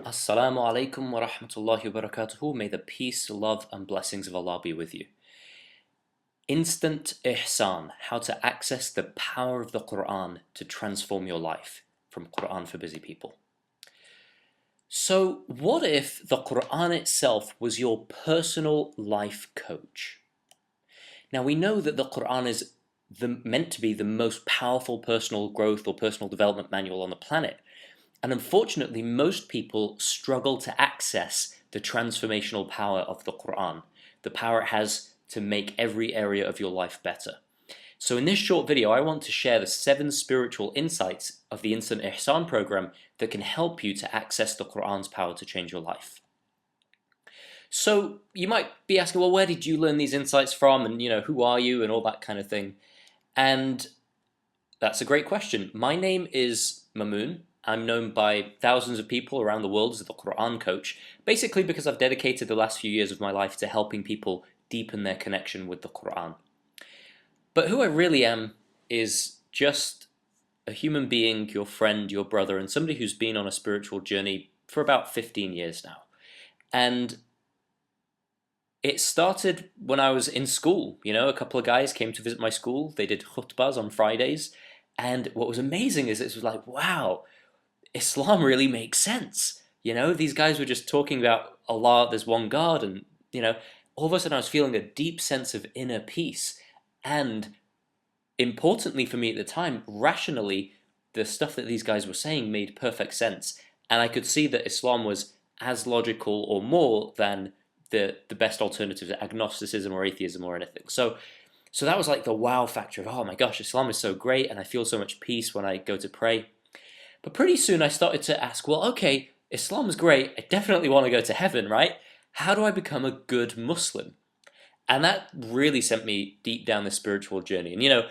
Assalamu alaikum wa rahmatullahi wa barakatuhu. May the peace, love, and blessings of Allah be with you. Instant Ihsan, how to access the power of the Quran to transform your life, from Quran for Busy People. So, what if the Quran itself was your personal life coach? Now, we know that the Quran is meant to be the most powerful personal growth or personal development manual on the planet. And unfortunately, most people struggle to access the transformational power of the Quran, the power it has to make every area of your life better. So in this short video, I want to share the 7 spiritual insights of the Instant Ihsan program that can help you to access the Quran's power to change your life. So you might be asking, well, where did you learn these insights from? And, who are you? And all that kind of thing. And that's a great question. My name is Mamoon. I'm known by thousands of people around the world as the Quran coach, basically because I've dedicated the last few years of my life to helping people deepen their connection with the Quran. But who I really am is just a human being, your friend, your brother, and somebody who's been on a spiritual journey for about 15 years now. And it started when I was in school. A couple of guys came to visit my school. They did khutbahs on Fridays. And what was amazing is it was like, wow, Islam really makes sense. These guys were just talking about Allah, there's one God, and all of a sudden I was feeling a deep sense of inner peace. And importantly for me at the time, rationally, the stuff that these guys were saying made perfect sense. And I could see that Islam was as logical or more than the best alternatives, agnosticism or atheism or anything. So that was like the wow factor of, oh my gosh, Islam is so great and I feel so much peace when I go to pray. But pretty soon I started to ask, well, okay, Islam is great. I definitely want to go to heaven, right? How do I become a good Muslim? And that really sent me deep down this spiritual journey. And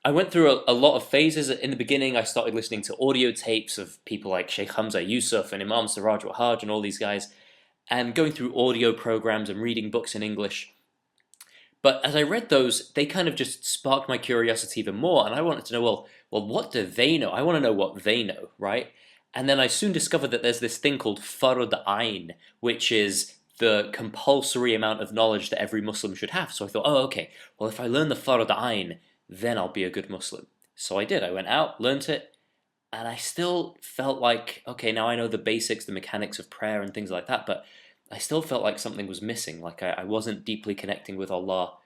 I went through a lot of phases. In the beginning, I started listening to audio tapes of people like Sheikh Hamza Yusuf and Imam Siraj Wahhaj and all these guys, and going through audio programs and reading books in English. But as I read those, they kind of just sparked my curiosity even more, and I wanted to know, well, what do they know? I want to know what they know, right? And then I soon discovered that there's this thing called Fard Ayn, which is the compulsory amount of knowledge that every Muslim should have. So I thought, oh, okay, well, if I learn the Fard Ayn, then I'll be a good Muslim. So I did. I went out, learnt it, and I still felt like, okay, now I know the basics, the mechanics of prayer and things like that, but I still felt like something was missing, like I wasn't deeply connecting with Allah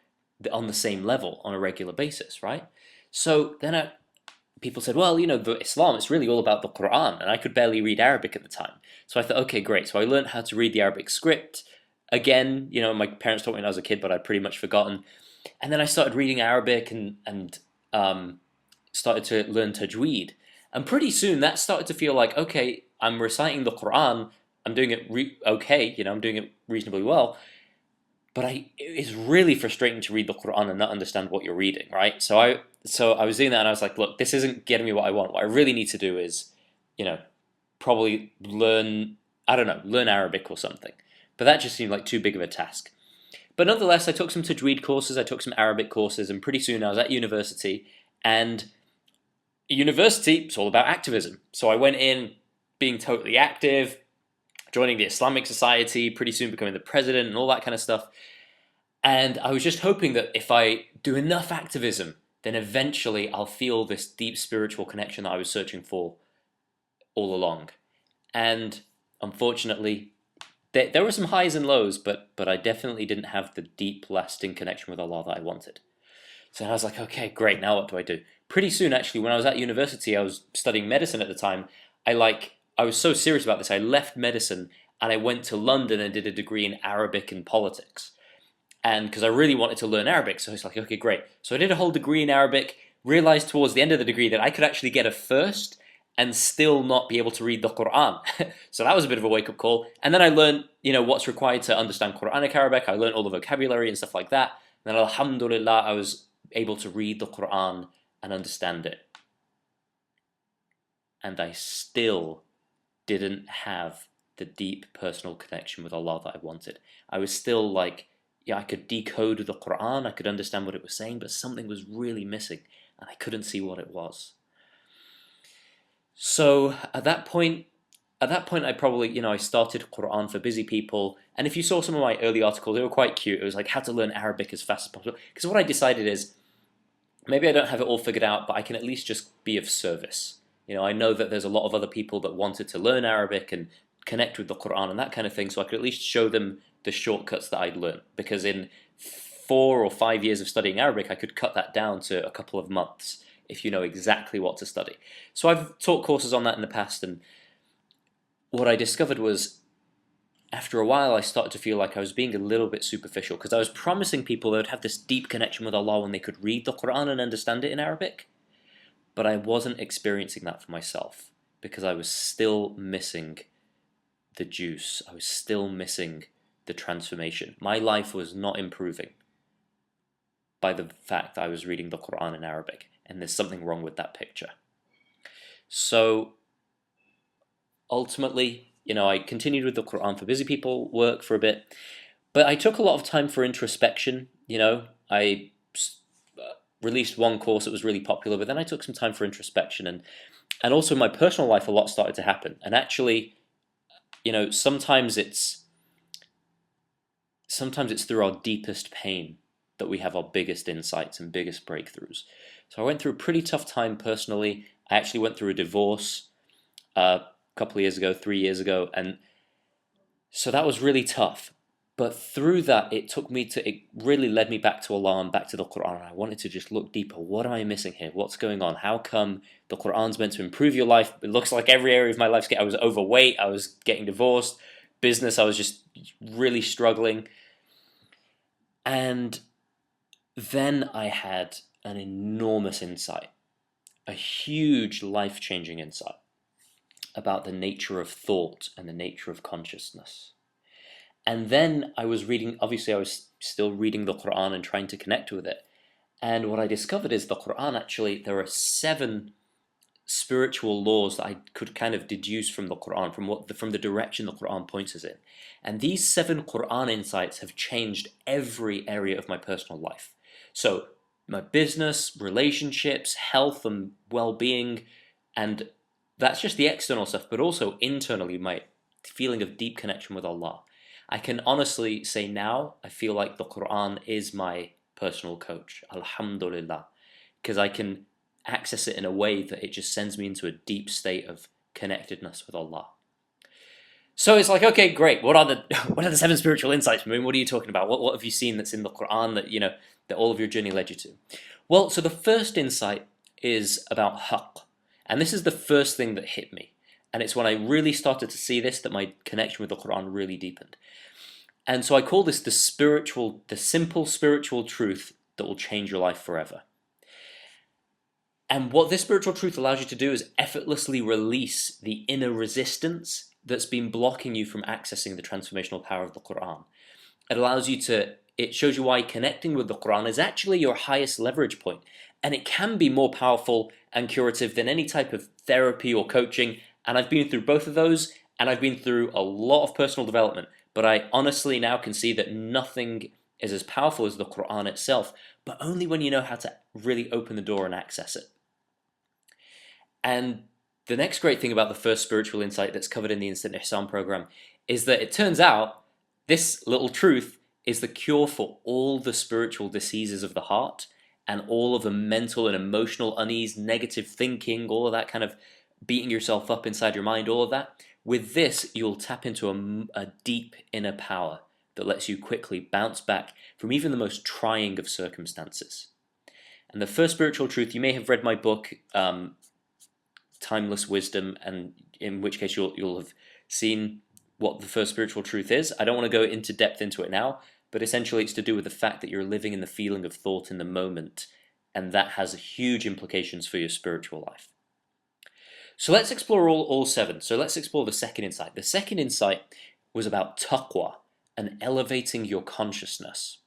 on the same level on a regular basis, right? So then people said, well, the Islam, it's really all about the Quran, and I could barely read Arabic at the time. So I thought, okay, great. So I learned how to read the Arabic script. Again, my parents taught me when I was a kid, but I'd pretty much forgotten. And then I started reading Arabic and started to learn tajweed. And pretty soon that started to feel like, okay, I'm reciting the Quran, I'm doing it okay, I'm doing it reasonably well, but it's really frustrating to read the Quran and not understand what you're reading, right? So I was doing that and I was like, look, this isn't getting me what I want. What I really need to do is, probably learn Arabic or something. But that just seemed like too big of a task. But nonetheless, I took some tajweed courses, I took some Arabic courses, and pretty soon I was at university, and university, it's all about activism. So I went in being totally active, joining the Islamic Society, pretty soon becoming the president and all that kind of stuff. And I was just hoping that if I do enough activism, then eventually I'll feel this deep spiritual connection that I was searching for all along. And unfortunately, there were some highs and lows, but I definitely didn't have the deep, lasting connection with Allah that I wanted. So I was like, okay, great, now what do I do? Pretty soon, actually, when I was at university, I was studying medicine at the time, I was so serious about this, I left medicine and I went to London and did a degree in Arabic and politics. And because I really wanted to learn Arabic, so I was like, okay, great. So I did a whole degree in Arabic, realized towards the end of the degree that I could actually get a first and still not be able to read the Quran. So that was a bit of a wake-up call. And then I learned, what's required to understand Quranic Arabic. I learned all the vocabulary and stuff like that. And then alhamdulillah, I was able to read the Quran and understand it. And I still didn't have the deep personal connection with Allah that I wanted. I was still like, I could decode the Quran, I could understand what it was saying, but something was really missing, and I couldn't see what it was. So at that point, at that point, I probably, I started Quran for busy people. And if you saw some of my early articles, they were quite cute. It was like how to learn Arabic as fast as possible. Because what I decided is maybe I don't have it all figured out, but I can at least just be of service. I know that there's a lot of other people that wanted to learn Arabic and connect with the Quran and that kind of thing, so I could at least show them the shortcuts that I'd learned. Because in 4 or 5 years of studying Arabic, I could cut that down to a couple of months if you know exactly what to study. So I've taught courses on that in the past, and what I discovered was after a while I started to feel like I was being a little bit superficial, because I was promising people they would have this deep connection with Allah when they could read the Quran and understand it in Arabic, but I wasn't experiencing that for myself because I was still missing the juice. I was still missing the transformation. My life was not improving by the fact I was reading the Quran in Arabic, and there's something wrong with that picture. So ultimately, I continued with the Quran for busy people work for a bit, but I took a lot of time for introspection. I released one course that was really popular, but then I took some time for introspection, and also in my personal life a lot started to happen. And actually, sometimes it's through our deepest pain that we have our biggest insights and biggest breakthroughs. So I went through a pretty tough time personally. I actually went through a divorce a couple of years ago, 3 years ago, and so that was really tough. But through that, it really led me back to Allah and back to the Quran. I wanted to just look deeper. What am I missing here? What's going on? How come the Quran's meant to improve your life? It looks like every area of my life, I was overweight, I was getting divorced, business, I was just really struggling. And then I had an enormous insight, a huge life-changing insight about the nature of thought and the nature of consciousness. And then I was reading, obviously I was still reading the Quran and trying to connect with it. And what I discovered is the Quran, actually, there are 7 spiritual laws that I could kind of deduce from the Quran, from the direction the Quran points us in. And these 7 Quran insights have changed every area of my personal life. So my business, relationships, health and well-being, and that's just the external stuff, but also internally my feeling of deep connection with Allah. I can honestly say now, I feel like the Quran is my personal coach, alhamdulillah, because I can access it in a way that it just sends me into a deep state of connectedness with Allah. So it's like, okay, great. What are the 7 spiritual insights, Moon? What are you talking about? What have you seen that's in the Quran that all of your journey led you to? Well, so the first insight is about haqq, and this is the first thing that hit me. And it's when I really started to see this that my connection with the Quran really deepened. And so I call this the simple spiritual truth that will change your life forever. And what this spiritual truth allows you to do is effortlessly release the inner resistance that's been blocking you from accessing the transformational power of the Quran. It shows you why connecting with the Quran is actually your highest leverage point. And it can be more powerful and curative than any type of therapy or coaching. And I've been through both of those, and I've been through a lot of personal development. But I honestly now can see that nothing is as powerful as the Quran itself, but only when you know how to really open the door and access it. And the next great thing about the first spiritual insight that's covered in the Instant Ihsan program is that it turns out this little truth is the cure for all the spiritual diseases of the heart and all of the mental and emotional unease, negative thinking, all of that kind of beating yourself up inside your mind, all of that. With this, you'll tap into a deep inner power that lets you quickly bounce back from even the most trying of circumstances. And the first spiritual truth, you may have read my book, Timeless Wisdom, and in which case you'll have seen what the first spiritual truth is. I don't want to go into depth into it now, but essentially it's to do with the fact that you're living in the feeling of thought in the moment, and that has huge implications for your spiritual life. So let's explore all 7. So let's explore the second insight. The second insight was about taqwa and elevating your consciousness.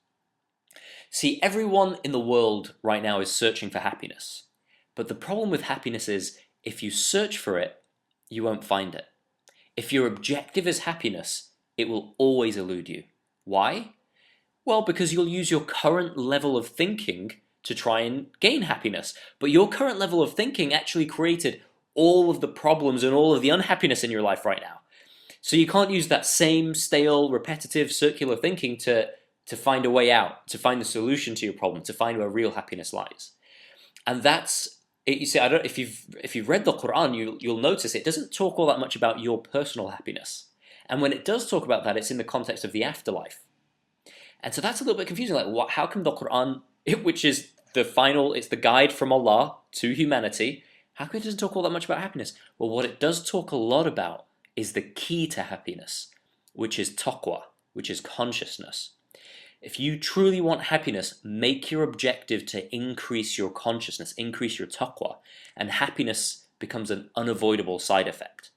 See, everyone in the world right now is searching for happiness. But the problem with happiness is if you search for it, you won't find it. If your objective is happiness, it will always elude you. Why? Well, because you'll use your current level of thinking to try and gain happiness. But your current level of thinking actually created all of the problems and all of the unhappiness in your life right now. So you can't use that same stale, repetitive, circular thinking to find a way out, to find the solution to your problem, to find where real happiness lies. And that's it. You see, I don't. If you've read the Quran, you'll notice it doesn't talk all that much about your personal happiness. And when it does talk about that, it's in the context of the afterlife. And so that's a little bit confusing. Like, what? How come the Quran, which is the final, it's the guide from Allah to humanity, how come it doesn't talk all that much about happiness? Well, what it does talk a lot about is the key to happiness, which is taqwa, which is consciousness. If you truly want happiness, make your objective to increase your consciousness, increase your taqwa, and happiness becomes an unavoidable side effect.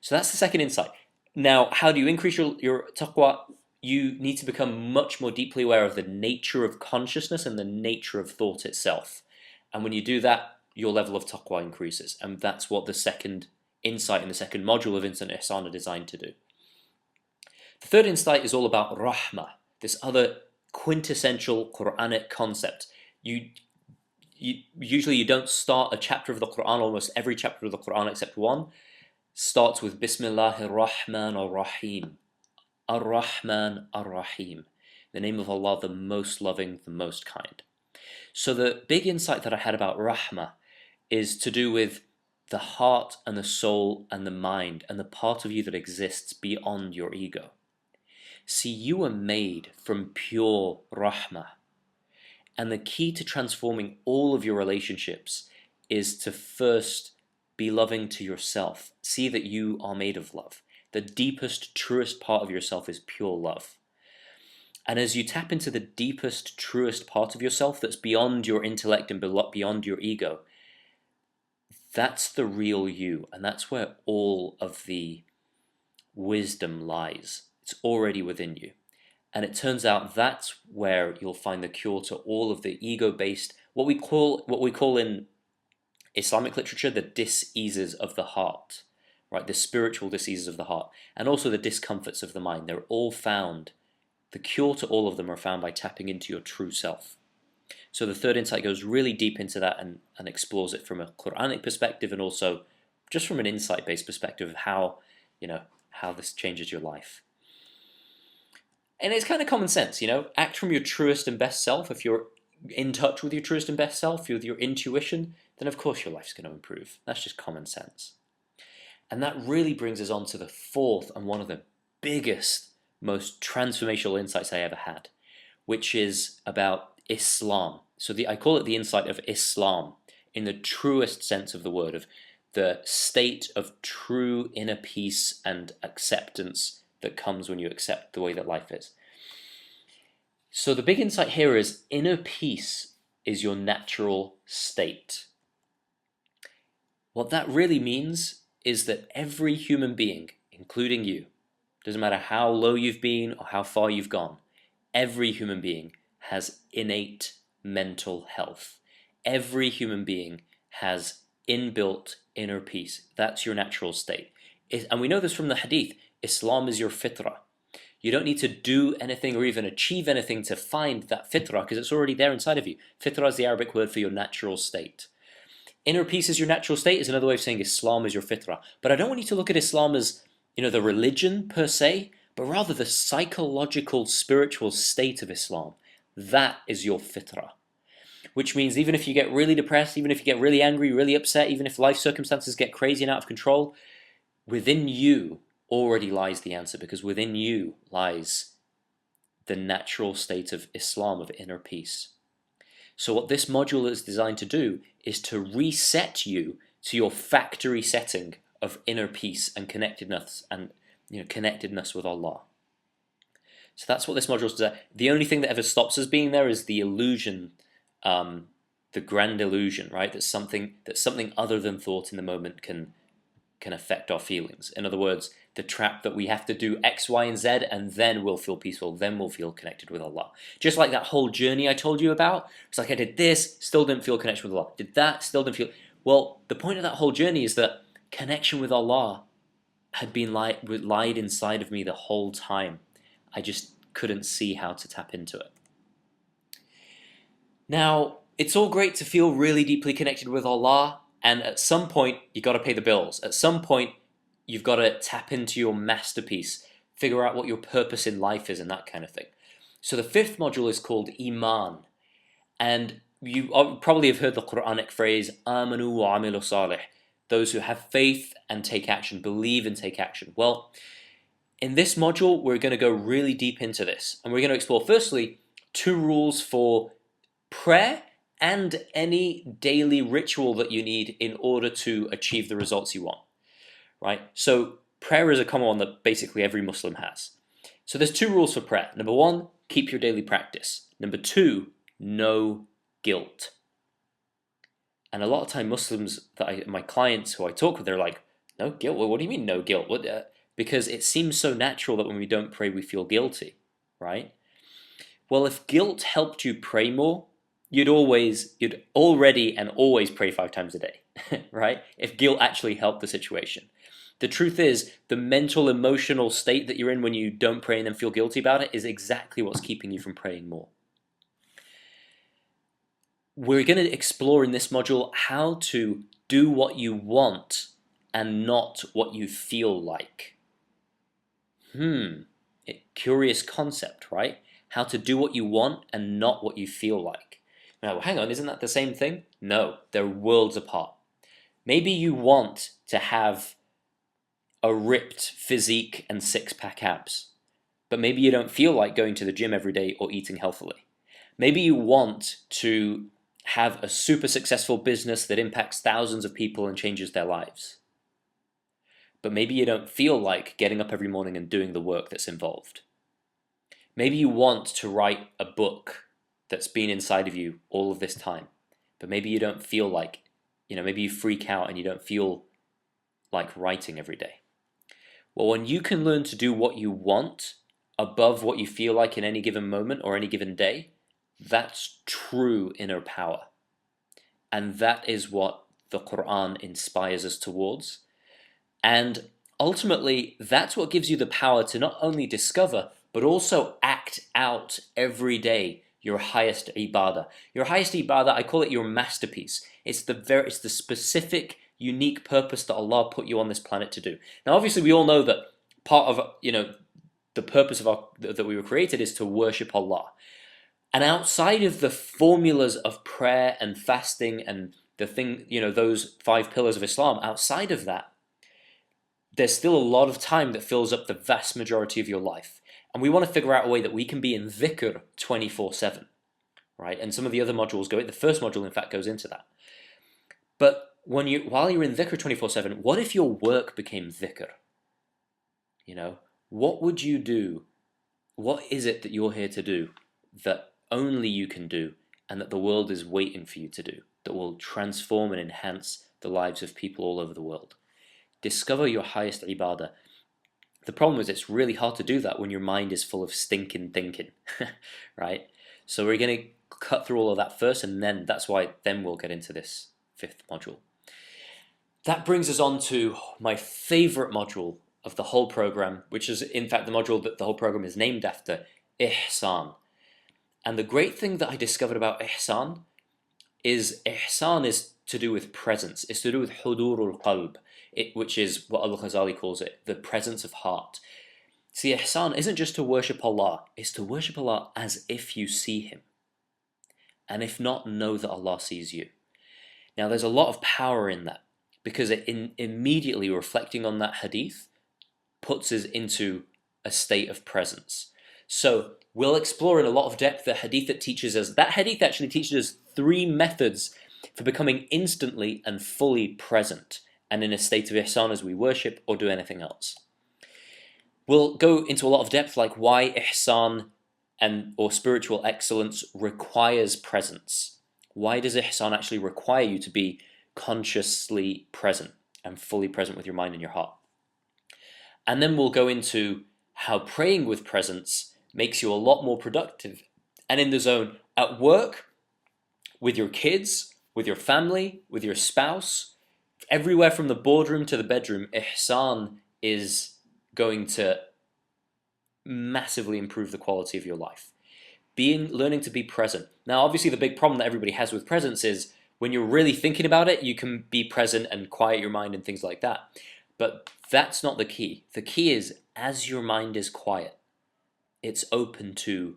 So that's the second insight. Now, how do you increase your taqwa? You need to become much more deeply aware of the nature of consciousness and the nature of thought itself. And when you do that, your level of taqwa increases. And that's what the second insight in the second module of Insan Ihsan are designed to do. The third insight is all about Rahma, this other quintessential Quranic concept. Usually you don't start a chapter of the Quran, almost every chapter of the Quran except one, starts with Bismillahir Rahmanir Rahim. Ar-Rahman Ar-Rahim. The name of Allah, the most loving, the most kind. So the big insight that I had about Rahma is to do with the heart and the soul and the mind and the part of you that exists beyond your ego. See, you were made from pure Rahma. And the key to transforming all of your relationships is to first be loving to yourself. See that you are made of love. The deepest, truest part of yourself is pure love. And as you tap into the deepest, truest part of yourself that's beyond your intellect and beyond your ego, that's the real you. And that's where all of the wisdom lies. It's already within you. And it turns out that's where you'll find the cure to all of the ego-based, what we call in Islamic literature, the diseases of the heart. Right, the spiritual diseases of the heart, and also the discomforts of the mind. They're all found. The cure to all of them are found by tapping into your true self. So the third insight goes really deep into that and explores it from a Quranic perspective and also just from an insight-based perspective of how this changes your life. And it's kind of common sense, act from your truest and best self. If you're in touch with your truest and best self, with your intuition, then of course your life's going to improve. That's just common sense. And that really brings us on to the fourth and one of the biggest, most transformational insights I ever had, which is about Islam. So I call it the insight of Islam in the truest sense of the word, of the state of true inner peace and acceptance that comes when you accept the way that life is. So the big insight here is inner peace is your natural state. What that really means is that every human being, including you, doesn't matter how low you've been or how far you've gone, every human being has innate mental health. Every human being has inbuilt inner peace. That's your natural state. And we know this from the hadith. Islam is your fitrah. You don't need to do anything or even achieve anything to find that fitrah because it's already there inside of you. Fitrah is the Arabic word for your natural state. Inner peace is your natural state is another way of saying Islam is your fitrah. But I don't want you to look at Islam as, the religion per se, but rather the psychological, spiritual state of Islam. That is your fitrah. Which means even if you get really depressed, even if you get really angry, really upset, even if life circumstances get crazy and out of control, within you already lies the answer, because within you lies the natural state of Islam, of inner peace. So what this module is designed to do is to reset you to your factory setting of inner peace and connectedness with Allah. So that's what this module is designed. The only thing that ever stops us being there is the illusion, the grand illusion, right? That something other than thought in the moment can affect our feelings. In other words, the trap that we have to do X, Y, and Z, and then we'll feel peaceful, then we'll feel connected with Allah. Just like that whole journey I told you about. It's like I did this, still didn't feel connection with Allah. Did that, still didn't feel... Well, the point of that whole journey is that connection with Allah had been lied inside of me the whole time. I just couldn't see how to tap into it. Now, it's all great to feel really deeply connected with Allah And at some point, you got to pay the bills. At some point, you've got to tap into your masterpiece, figure out what your purpose in life is, and that kind of thing. So the fifth module is called Iman. And you probably have heard the Quranic phrase, Amanu wa amilu salih, those who have faith and take action, believe and take action. Well, in this module, we're going to go really deep into this. And we're going to explore, firstly, 2 rules for prayer and any daily ritual that you need in order to achieve the results you want, right? So prayer is a common one that basically every Muslim has. So there's 2 rules for prayer. Number 1, keep your daily practice. Number 2, no guilt. And a lot of time Muslims, my clients who I talk with, they're like, no guilt? Well, what do you mean no guilt? Because it seems so natural that when we don't pray, we feel guilty, right? Well, if guilt helped you pray more, you'd already and always pray 5 times a day, right? If guilt actually helped the situation. The truth is, the mental, emotional state that you're in when you don't pray and then feel guilty about it is exactly what's keeping you from praying more. We're going to explore in this module how to do what you want and not what you feel like. Curious concept, right? How to do what you want and not what you feel like. Now, hang on, isn't that the same thing? No, they're worlds apart. Maybe you want to have a ripped physique and 6-pack abs, but maybe you don't feel like going to the gym every day or eating healthily. Maybe you want to have a super successful business that impacts thousands of people and changes their lives. But maybe you don't feel like getting up every morning and doing the work that's involved. Maybe you want to write a book that's been inside of you all of this time, but maybe you don't feel like, maybe you freak out and you don't feel like writing every day. Well, when you can learn to do what you want above what you feel like in any given moment or any given day, that's true inner power. And that is what the Quran inspires us towards. And ultimately, that's what gives you the power to not only discover, but also act out every day your highest ibadah. Your highest ibadah, I call it your masterpiece. It's the specific, unique purpose that Allah put you on this planet to do. Now, obviously, we all know that part of the purpose of that we were created is to worship Allah. And outside of the formulas of prayer and fasting and those 5 pillars of Islam, outside of that, there's still a lot of time that fills up the vast majority of your life. And we want to figure out a way that we can be in dhikr 24/7, right? And some of the other modules the first module in fact goes into that. But while you're in dhikr 24/7, what if your work became dhikr? What would you do? What is it that you're here to do that only you can do and that the world is waiting for you to do, that will transform and enhance the lives of people all over the world? Discover your highest ibadah. The problem is it's really hard to do that when your mind is full of stinking thinking, right? So we're going to cut through all of that first, and then we'll get into this 5th module. That brings us on to my favorite module of the whole program, which is in fact the module that the whole program is named after, Ihsan. And the great thing that I discovered about Ihsan is to do with presence. It's to do with hudurul qalb, which is what Al-Ghazali calls it, the presence of heart. See, Ihsan isn't just to worship Allah, it's to worship Allah as if you see Him. And if not, know that Allah sees you. Now, there's a lot of power in that, because immediately reflecting on that hadith puts us into a state of presence. So we'll explore in a lot of depth the hadith that teaches us. That hadith actually teaches us 3 methods for becoming instantly and fully present and in a state of ihsan as we worship or do anything else. We'll go into a lot of depth, like why ihsan or spiritual excellence requires presence. Why does ihsan actually require you to be consciously present and fully present with your mind and your heart? And then we'll go into how praying with presence makes you a lot more productive and in the zone at work, with your kids, with your family, with your spouse, everywhere from the boardroom to the bedroom. Ihsan is going to massively improve the quality of your life. Learning to be present. Now, obviously, the big problem that everybody has with presence is when you're really thinking about it, you can be present and quiet your mind and things like that. But that's not the key. The key is, as your mind is quiet, it's open to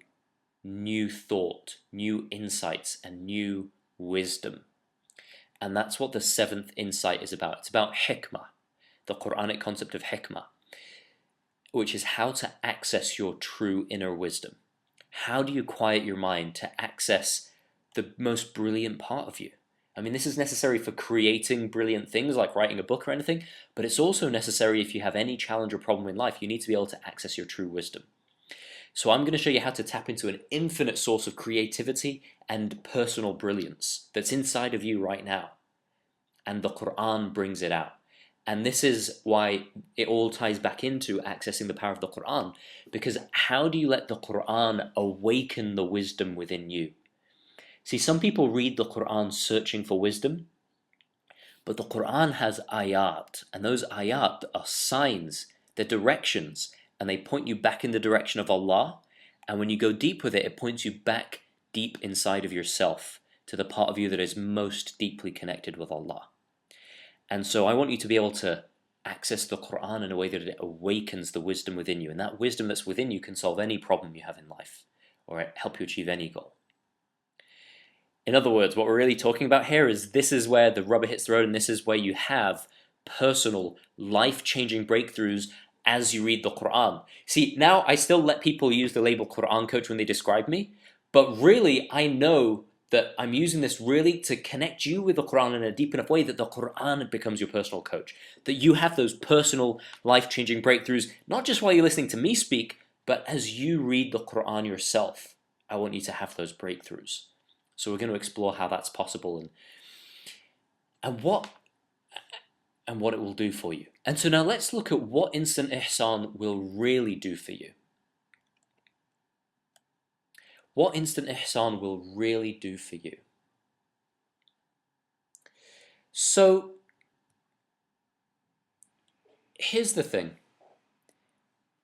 new thought, new insights, and new wisdom. And that's what the seventh insight is about. It's about hikmah, the Quranic concept of hikmah, which is how to access your true inner wisdom. How do you quiet your mind to access the most brilliant part of you? I mean, this is necessary for creating brilliant things like writing a book or anything, but it's also necessary if you have any challenge or problem in life. You need to be able to access your true wisdom. So I'm going to show you how to tap into an infinite source of creativity and personal brilliance that's inside of you right now. And the Quran brings it out. And this is why it all ties back into accessing the power of the Quran. Because how do you let the Quran awaken the wisdom within you? See, some people read the Quran searching for wisdom, but the Quran has ayat, and those ayat are signs, they're directions, and they point you back in the direction of Allah. And when you go deep with it, it points you back deep inside of yourself, to the part of you that is most deeply connected with Allah. And so I want you to be able to access the Quran in a way that it awakens the wisdom within you. And that wisdom that's within you can solve any problem you have in life, or help you achieve any goal. In other words, what we're really talking about here is this is where the rubber hits the road, and this is where you have personal, life-changing breakthroughs as you read the Quran. See, now I still let people use the label Quran coach when they describe me, but really I know that I'm using this really to connect you with the Quran in a deep enough way that the Quran becomes your personal coach. That you have those personal, life-changing breakthroughs, not just while you're listening to me speak, but as you read the Quran yourself. I want you to have those breakthroughs. So we're going to explore how that's possible and what it will do for you. And so now let's look at what instant ihsan will really do for you. What instant ihsan will really do for you. So here's the thing.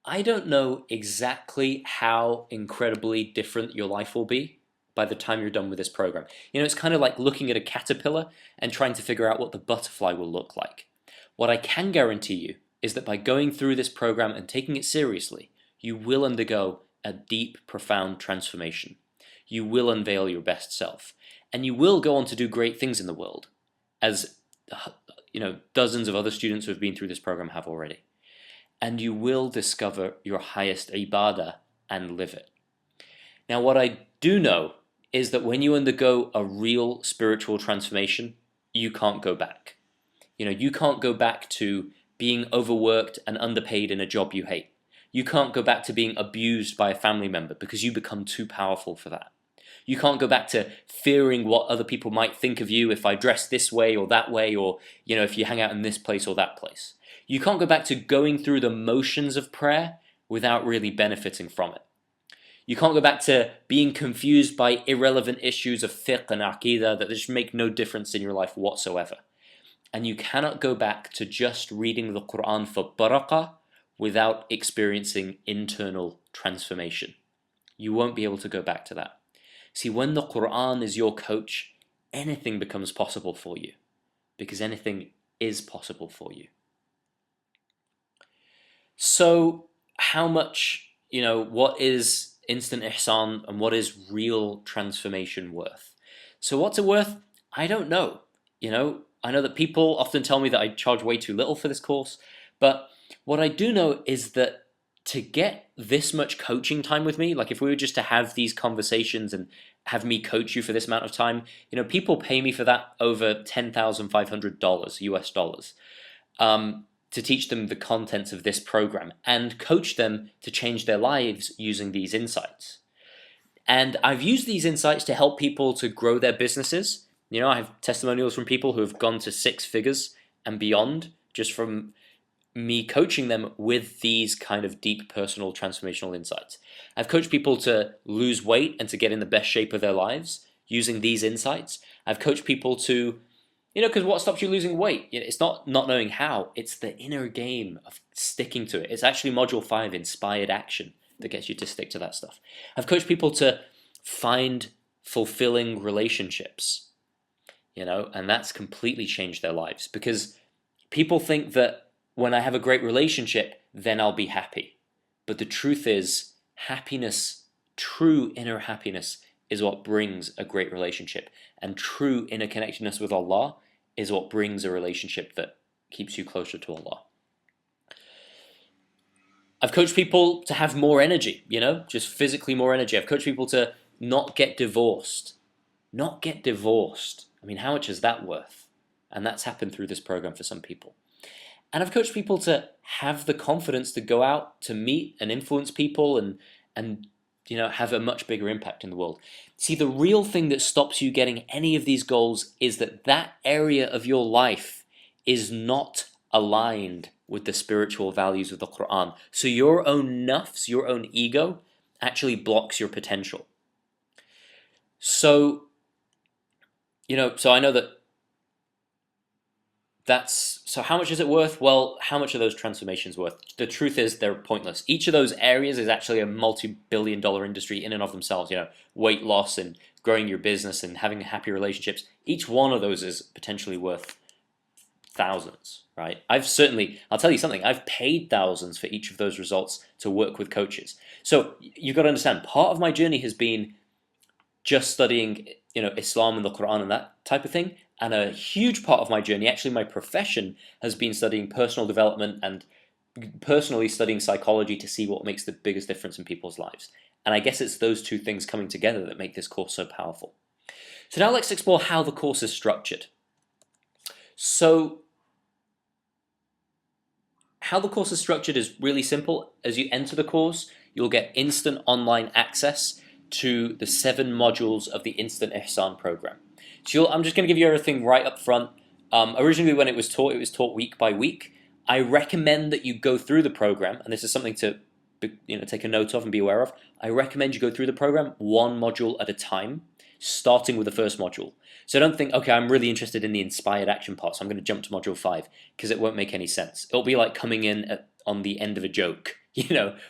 I don't know exactly how incredibly different your life will be by the time you're done with this program. You know, it's kind of like looking at a caterpillar and trying to figure out what the butterfly will look like. What I can guarantee you is that by going through this program and taking it seriously, you will undergo a deep, profound transformation. You will unveil your best self, and you will go on to do great things in the world, as dozens of other students who have been through this program have already. And you will discover your highest ibadah and live it. Now, what I do know is that when you undergo a real spiritual transformation, you can't go back. You can't go back to being overworked and underpaid in a job you hate. You can't go back to being abused by a family member because you become too powerful for that. You can't go back to fearing what other people might think of you if I dress this way or that way, or if you hang out in this place or that place. You can't go back to going through the motions of prayer without really benefiting from it. You can't go back to being confused by irrelevant issues of fiqh and aqidah that just make no difference in your life whatsoever. And you cannot go back to just reading the Quran for barakah without experiencing internal transformation. You won't be able to go back to that. See, when the Quran is your coach, anything becomes possible for you, because anything is possible for you. So how much, what is instant ihsan and what is real transformation worth? So what's it worth? I don't know. I know that people often tell me that I charge way too little for this course, but what I do know is that to get this much coaching time with me, like if we were just to have these conversations and have me coach you for this amount of time, people pay me for that over $10,500 US dollars to teach them the contents of this program and coach them to change their lives using these insights. And I've used these insights to help people to grow their businesses. I have testimonials from people who have gone to 6 figures and beyond just from me coaching them with these kind of deep personal transformational insights. I've coached people to lose weight and to get in the best shape of their lives using these insights. I've coached people to, because what stops you losing weight? It's not knowing how, it's the inner game of sticking to it. It's actually module 5, inspired action, that gets you to stick to that stuff. I've coached people to find fulfilling relationships. and that's completely changed their lives, because people think that when I have a great relationship, then I'll be happy. But the truth is, happiness, true inner happiness, is what brings a great relationship. And true inner connectedness with Allah is what brings a relationship that keeps you closer to Allah. I've coached people to have more energy, just physically more energy. I've coached people to not get divorced. Not get divorced. I mean, how much is that worth? And that's happened through this program for some people. And I've coached people to have the confidence to go out to meet and influence people and have a much bigger impact in the world. See, the real thing that stops you getting any of these goals is that area of your life is not aligned with the spiritual values of the Quran. So your own nafs, your own ego, actually blocks your potential. So, so I know so how much is it worth? Well, how much are those transformations worth? The truth is they're pointless. Each of those areas is actually a multi-billion-dollar industry in and of themselves. Weight loss and growing your business and having happy relationships. Each one of those is potentially worth thousands, right? I'll tell you something, I've paid thousands for each of those results to work with coaches. So you've got to understand, part of my journey has been just studying, Islam and the Quran and that type of thing. And a huge part of my journey, actually my profession, has been studying personal development and personally studying psychology to see what makes the biggest difference in people's lives. And I guess it's those two things coming together that make this course so powerful. So now let's explore how the course is structured. So how the course is structured is really simple. As you enter the course, you'll get instant online access to the 7 modules of the Instant Ihsan program. So I'm just going to give you everything right up front. Originally, when it was taught week by week. I recommend that you go through the program, and this is something to take a note of and be aware of. I recommend you go through the program one module at a time, starting with the first module. So don't think, okay, I'm really interested in the inspired action part, so I'm going to jump to module 5, because it won't make any sense. It'll be like coming in on the end of a joke,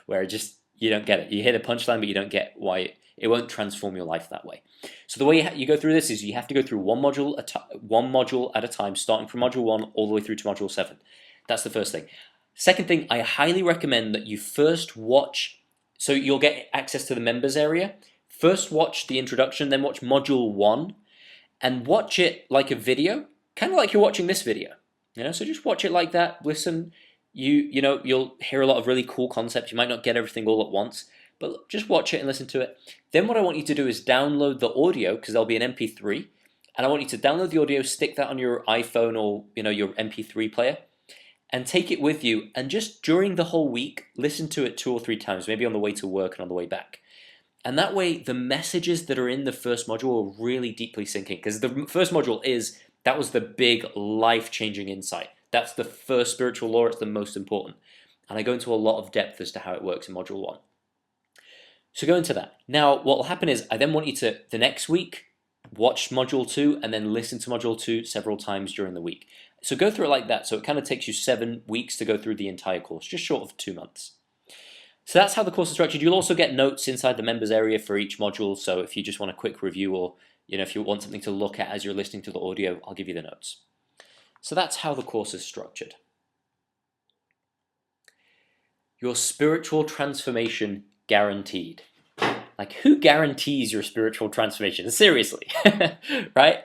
where you don't get it. You hit a punchline, but you don't get why it won't transform your life that way. So the way you go through this is you have to go through one module at a time, starting from module 1 all the way through to module 7. That's the first thing. Second thing, I highly recommend that you first watch, so you'll get access to the members area. First watch the introduction, then watch module 1, and watch it like a video, kind of like you're watching this video. So just watch it like that, listen. You'll hear a lot of really cool concepts. You might not get everything all at once, but just watch it and listen to it. Then what I want you to do is download the audio, because there'll be an MP3, and I want you to download the audio, stick that on your iPhone or your MP3 player, and take it with you, and just during the whole week, listen to it 2 or 3 times, maybe on the way to work and on the way back. And that way, the messages that are in the first module will really deeply sink in, because the first module that was the big life-changing insight. That's the first spiritual law. It's the most important. And I go into a lot of depth as to how it works in module 1. So go into that. Now, what will happen is I then want you to, the next week, watch module 2 and then listen to module 2 several times during the week. So go through it like that. So it kind of takes you 7 weeks to go through the entire course, just short of 2 months. So that's how the course is structured. You'll also get notes inside the members area for each module. So if you just want a quick review, or if you want something to look at as you're listening to the audio, I'll give you the notes. So that's how the course is structured. Your spiritual transformation guaranteed. Like, who guarantees your spiritual transformation? Seriously, right?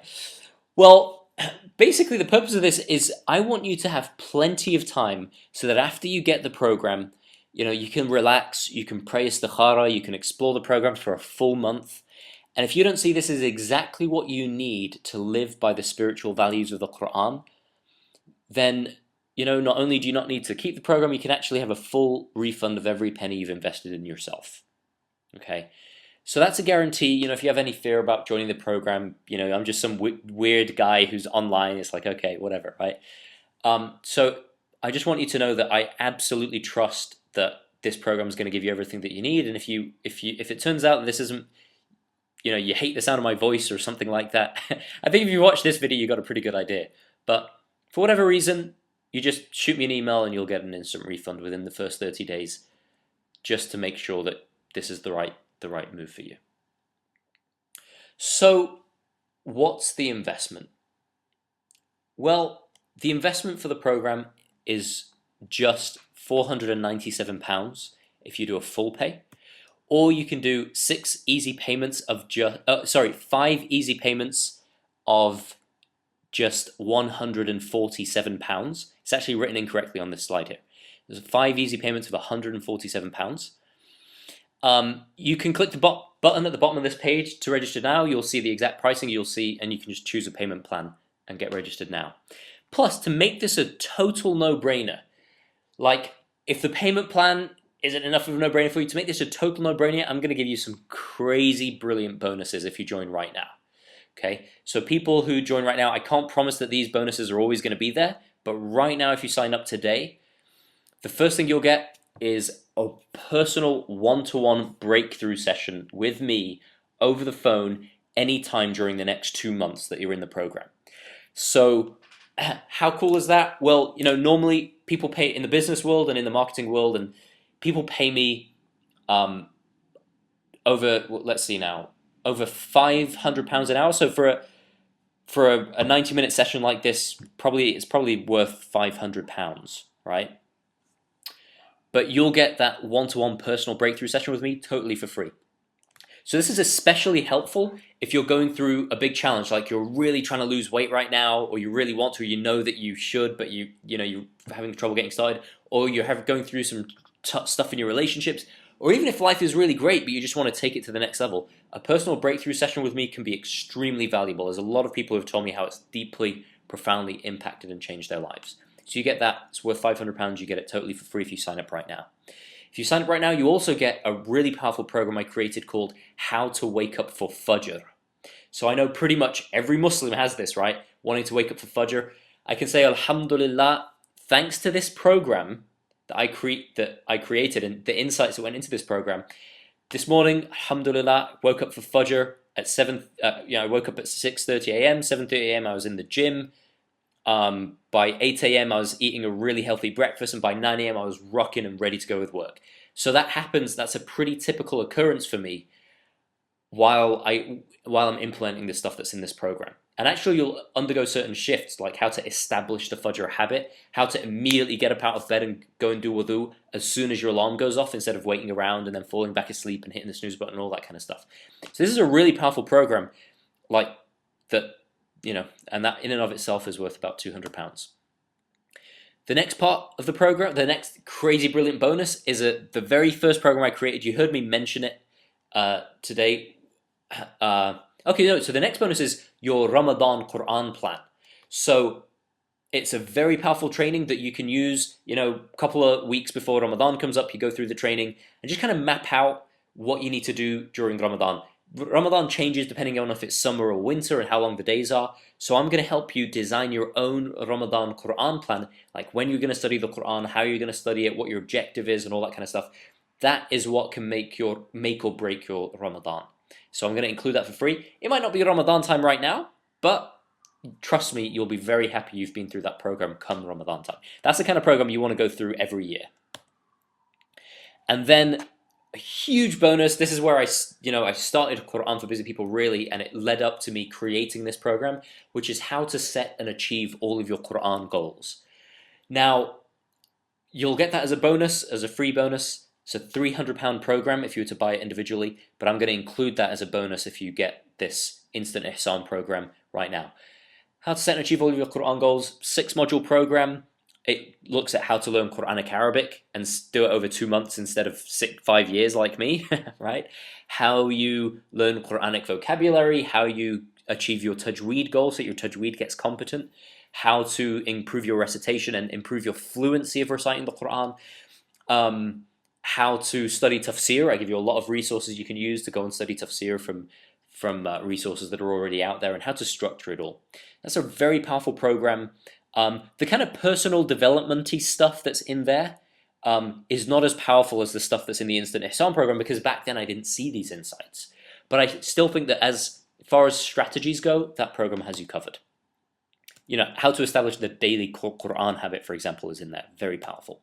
Well, basically the purpose of this is I want you to have plenty of time so that after you get the program, you can relax, you can pray istikhara, you can explore the program for a full month. And if you don't see this as exactly what you need to live by the spiritual values of the Quran, then not only do you not need to keep the program, you can actually have a full refund of every penny you've invested in yourself. Okay, so that's a guarantee. If you have any fear about joining the program, I'm just some weird guy who's online. It's like, okay, whatever, right? So I just want you to know that I absolutely trust that this program is going to give you everything that you need. And if it turns out that this isn't, you hate the sound of my voice or something like that, I think if you watch this video, you got a pretty good idea. But for whatever reason, you just shoot me an email and you'll get an instant refund within the first 30 days, just to make sure that this is the right move for you. So what's the investment? Well, the investment for the program is just £497 if you do a full pay, or you can do 5 easy payments of just £147. It's actually written incorrectly on this slide here. There's 5 easy payments of £147. You can click the button at the bottom of this page to register now. You'll see the exact pricing. You'll see, and you can just choose a payment plan and get registered now. Plus, to make this a total no-brainer, like if the payment plan isn't enough of a no-brainer for you, to make this a total no-brainer, I'm going to give you some crazy brilliant bonuses if you join right now. Okay, so people who join right now, I can't promise that these bonuses are always going to be there, but right now, if you sign up today, the first thing you'll get is a personal one-to-one breakthrough session with me over the phone anytime during the next 2 months that you're in the program. So how cool is that? Well, normally people pay in the business world and in the marketing world, and people pay me over, let's see now, over £500 an hour. So for a 90-minute session like this, it's probably worth £500, right? But you'll get that one-to-one personal breakthrough session with me totally for free. So this is especially helpful if you're going through a big challenge, like you're really trying to lose weight right now, or you really want to, you know that you should, but you're having trouble getting started, or you're going through some stuff in your relationships, or even if life is really great but you just want to take it to the next level. A personal breakthrough session with me can be extremely valuable. There's a lot of people who have told me how it's deeply, profoundly impacted and changed their lives. So you get that. It's worth £500. You get it totally for free if you sign up right now. If you sign up right now, you also get a really powerful program I created called How to Wake Up for Fajr. So I know pretty much every Muslim has this, right? Wanting to wake up for Fajr. I can say, Alhamdulillah, thanks to this program that I created and the insights that went into this program. This morning, Alhamdulillah, woke up for Fajr at 7. I woke up at 6:30 a.m. 7:30 a.m. I was in the gym. By 8 a.m. I was eating a really healthy breakfast, and by 9 a.m. I was rocking and ready to go with work. So that happens. That's a pretty typical occurrence for me while I'm implementing the stuff that's in this program. And actually, you'll undergo certain shifts, like how to establish the Fajr habit, how to immediately get up out of bed and go and do wudu as soon as your alarm goes off, instead of waiting around and then falling back asleep and hitting the snooze button and all that kind of stuff. So this is a really powerful program, like that. And that in and of itself is worth about £200. The next part of the program, the next crazy brilliant bonus, is the very first program I created. You heard me mention it today. So the next bonus is your Ramadan Quran plan. So it's a very powerful training that you can use, a couple of weeks before Ramadan comes up. You go through the training and just kind of map out what you need to do during Ramadan. Ramadan changes depending on if it's summer or winter and how long the days are. So I'm going to help you design your own Ramadan Quran plan, like when you're going to study the Quran, how you're going to study it, what your objective is, and all that kind of stuff. That is what can make or break your Ramadan. So I'm going to include that for free. It might not be Ramadan time right now, but trust me, you'll be very happy you've been through that program come Ramadan time. That's the kind of program you want to go through every year. And then a huge bonus. This is where I started Quran for Busy People really, and it led up to me creating this program, which is how to set and achieve all of your Quran goals. Now, you'll get that as a bonus, as a free bonus. It's a £300 program if you were to buy it individually, but I'm going to include that as a bonus if you get this Instant Ihsan program right now. How to set and achieve all of your Quran goals, 6-module program. It looks at how to learn Quranic Arabic and do it over 2 months instead of 5 years like me, right? How you learn Quranic vocabulary, how you achieve your tajweed goal so your tajweed gets competent, how to improve your recitation and improve your fluency of reciting the Quran, how to study tafsir. I give you a lot of resources you can use to go and study tafsir from resources that are already out there, and how to structure it all. That's a very powerful program. The kind of personal development-y stuff that's in there is not as powerful as the stuff that's in the Instant Ihsan program, because back then I didn't see these insights. But I still think that as far as strategies go, that program has you covered. How to establish the daily Quran habit, for example, is in there. Very powerful.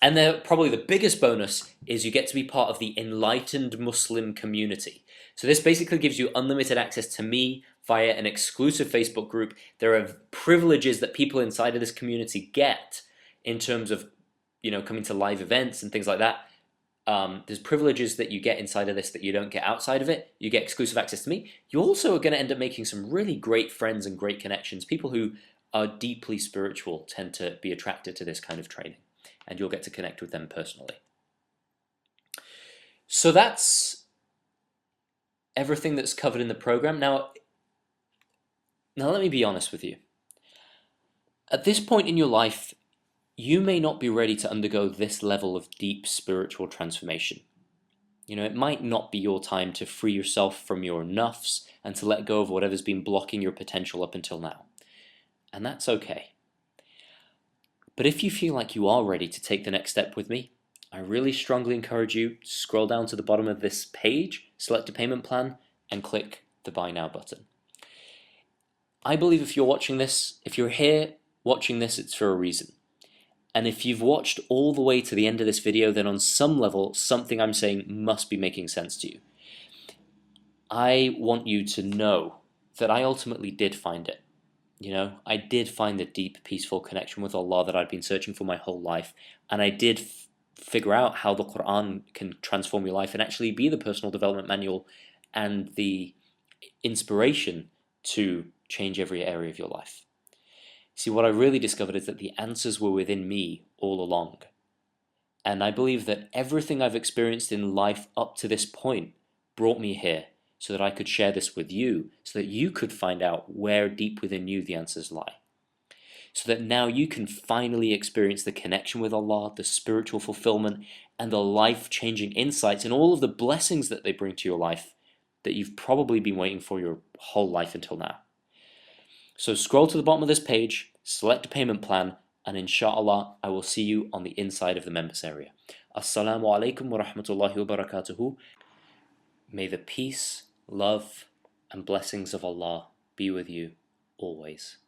And then probably the biggest bonus is you get to be part of the enlightened Muslim community. So this basically gives you unlimited access to me, via an exclusive Facebook group. There are privileges that people inside of this community get in terms of, coming to live events and things like that. There's privileges that you get inside of this that you don't get outside of it. You get exclusive access to me. You also are going to end up making some really great friends and great connections. People who are deeply spiritual tend to be attracted to this kind of training, and you'll get to connect with them personally. So that's everything that's covered in the program. Now let me be honest with you. At this point in your life, you may not be ready to undergo this level of deep spiritual transformation. It might not be your time to free yourself from your nafs and to let go of whatever's been blocking your potential up until now. And that's okay. But if you feel like you are ready to take the next step with me, I really strongly encourage you to scroll down to the bottom of this page, select a payment plan, and click the Buy Now button. I believe if you're watching this, if you're here watching this, it's for a reason. And if you've watched all the way to the end of this video, then on some level, something I'm saying must be making sense to you. I want you to know that I ultimately did find it. I did find the deep, peaceful connection with Allah that I'd been searching for my whole life. And I did figure out how the Quran can transform your life and actually be the personal development manual and the inspiration to change every area of your life. See, what I really discovered is that the answers were within me all along. And I believe that everything I've experienced in life up to this point brought me here so that I could share this with you, so that you could find out where deep within you the answers lie. So that now you can finally experience the connection with Allah, the spiritual fulfillment, and the life-changing insights and all of the blessings that they bring to your life that you've probably been waiting for your whole life until now. So scroll to the bottom of this page, select a payment plan, and inshallah, I will see you on the inside of the members area. Assalamu alaikum wa rahmatullahi wa barakatuhu. May the peace, love, and blessings of Allah be with you always.